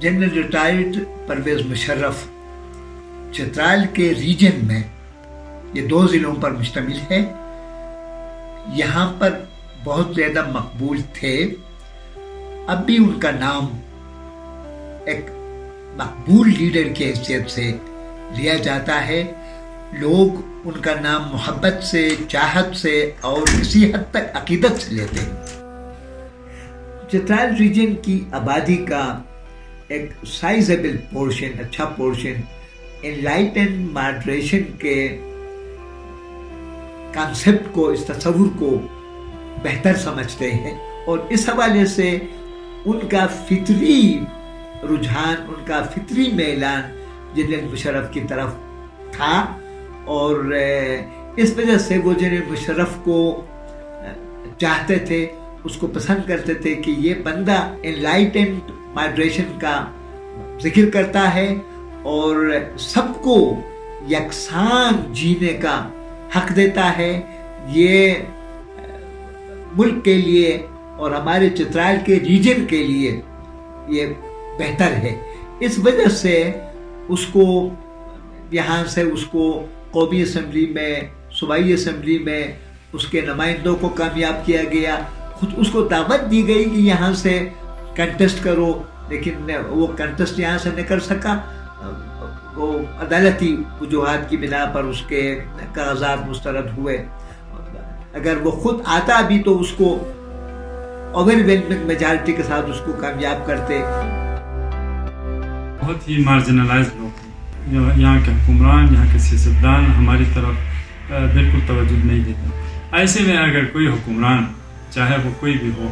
General retired Parvez Musharraf Chitral के reason में, ये 2 ज़िलों पर मुश्तमिल है, यहाँ पर बहुत ज़्यादा मकबूल थे। अब भी उनका नाम एक मकबूल लीडर के हैसियत से लिया जाता है। लोग उनका नाम मोहब्बत से, चाहत से और किसी हद तक अकीदत से लेते हैं। चित्राल रीजन की आबादी का एक साइजेबल पोर्शन, अच्छा पोर्शन एनलाइटन मॉडरेशन के कॉन्सेप्ट को, इस तस्वुर को बेहतर समझते हैं और इस हवाले से उनका फितरी रुझान, उनका फितरी मेलान जनरल मुशर्रफ की तरफ था और इस वजह से वो जनरल मुशर्रफ को चाहते थे, उसको पसंद करते थे कि ये बंदा एनलाइटेंड मॉडरेशन का जिक्र करता है और सबको यकसान जीने का हक देता है। ये मुल्क के लिए और हमारे चित्राल के रीजन के लिए ये बेहतर है। इस वजह से उसको यहाँ से उसको कौमी असम्बली में, सूबाई असम्बली में उसके नुमाइंदों को कामयाब किया गया। खुद उसको दावत दी गई कि यहाँ से कंटेस्ट करो, लेकिन वो कंटेस्ट यहाँ से नहीं कर सका। वो अदालती वजूहात की बिना पर उसके कागजात मुस्तरद हुए। अगर वो खुद आता भी तो उसको ओवरवेलमिंग मेजॉरिटी के साथ उसको कामयाब करते। बहुत ही मार्जिनलाइज्ड लोग, यहाँ के हुक्मरान, यहाँ के सियासतदान हमारी तरफ बिल्कुल तवज्जो नहीं देते। ऐसे में अगर कोई हुक्मरान, चाहे वो कोई भी हो,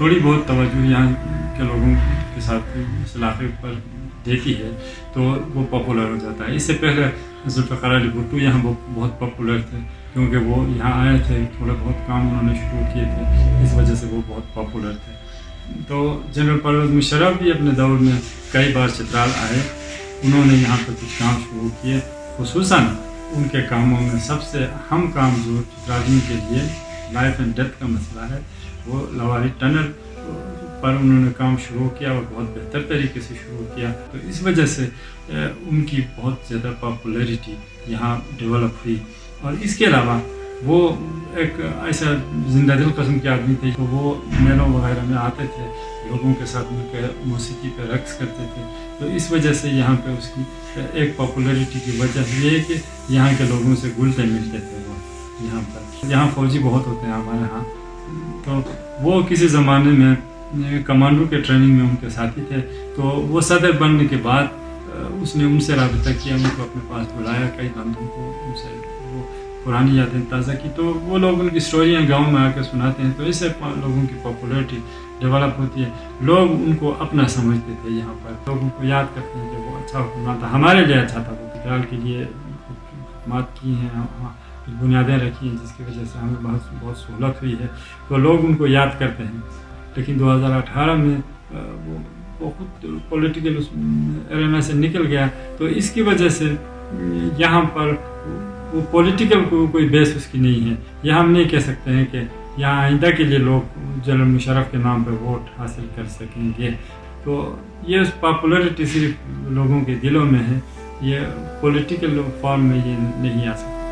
थोड़ी बहुत तवज्जो यहाँ के लोगों के साथ इस इलाके पर देती है तो वो पॉपुलर हो जाता है। इससे पहले जुल्फ़िकार अली भुट्टो यहाँ बहुत पॉपुलर थे क्योंकि वो यहाँ आए थे, थोड़े बहुत काम उन्होंने शुरू किए थे, इस वजह से वो बहुत पॉपुलर थे। तो जनरल परवेज़ मुशर्रफ भी अपने दौर में कई बार चित्राल आए, उन्होंने यहाँ पर कुछ काम शुरू किए। खुसूसन उनके कामों में सबसे अहम काम जो चित्रालियों के लिए लाइफ एंड डेथ का मसला है, वो लवारी टनल पर उन्होंने काम शुरू किया और बहुत बेहतर तरीके से शुरू किया। तो इस वजह से उनकी बहुत ज़्यादा पॉपुलैरिटी यहाँ डेवलप हुई। और इसके अलावा वो एक ऐसा जिंदा दिल किस्म के आदमी थे, तो वो मेलों वगैरह में आते थे, लोगों के साथ मिलकर मौसीकी पे रक्स करते थे। तो इस वजह से यहाँ पे उसकी एक पॉपुलैरिटी की वजह ये है कि यहाँ के लोगों से घुलते मिलते थे वो यहाँ पर। यहाँ फ़ौजी बहुत होते हैं हमारे यहाँ, तो वो किसी ज़माने में कमांडो के ट्रेनिंग में उनके साथी थे। तो वो सदर बनने के बाद उसने उनसे रब्ता किया, उनको अपने पास बुलाया, कई बंदों को उनसे वो पुरानी यादें ताज़ा की। तो वो लोग उनकी स्टोरियाँ गांव में आकर सुनाते हैं, तो इससे लोगों की पॉपुलैरिटी डेवलप होती है। लोग उनको अपना समझते थे, यहाँ पर लोग उनको याद करते हैं कि वो अच्छा हुक्मरान था, हमारे लिए अच्छा था। वो चित्राल के लिए खिदमत की हैं, बुनियादें रखी हैं, जिसकी वजह से हमें बहुत सहूलत हुई है, तो लोग उनको याद करते हैं। लेकिन 2018 में वो खुद पॉलिटिकल एरेना से निकल गया, तो इसकी वजह से यहाँ पर वो पॉलिटिकल कोई बेस उसकी नहीं है। यह हम नहीं कह सकते हैं कि यहाँ आइंदा के लिए लोग जनरल मुशर्रफ के नाम पर वोट हासिल कर सकेंगे। तो ये पॉपुलैरिटी सिर्फ लोगों के दिलों में है, ये पॉलिटिकल फॉर्म में ये नहीं आ सकता।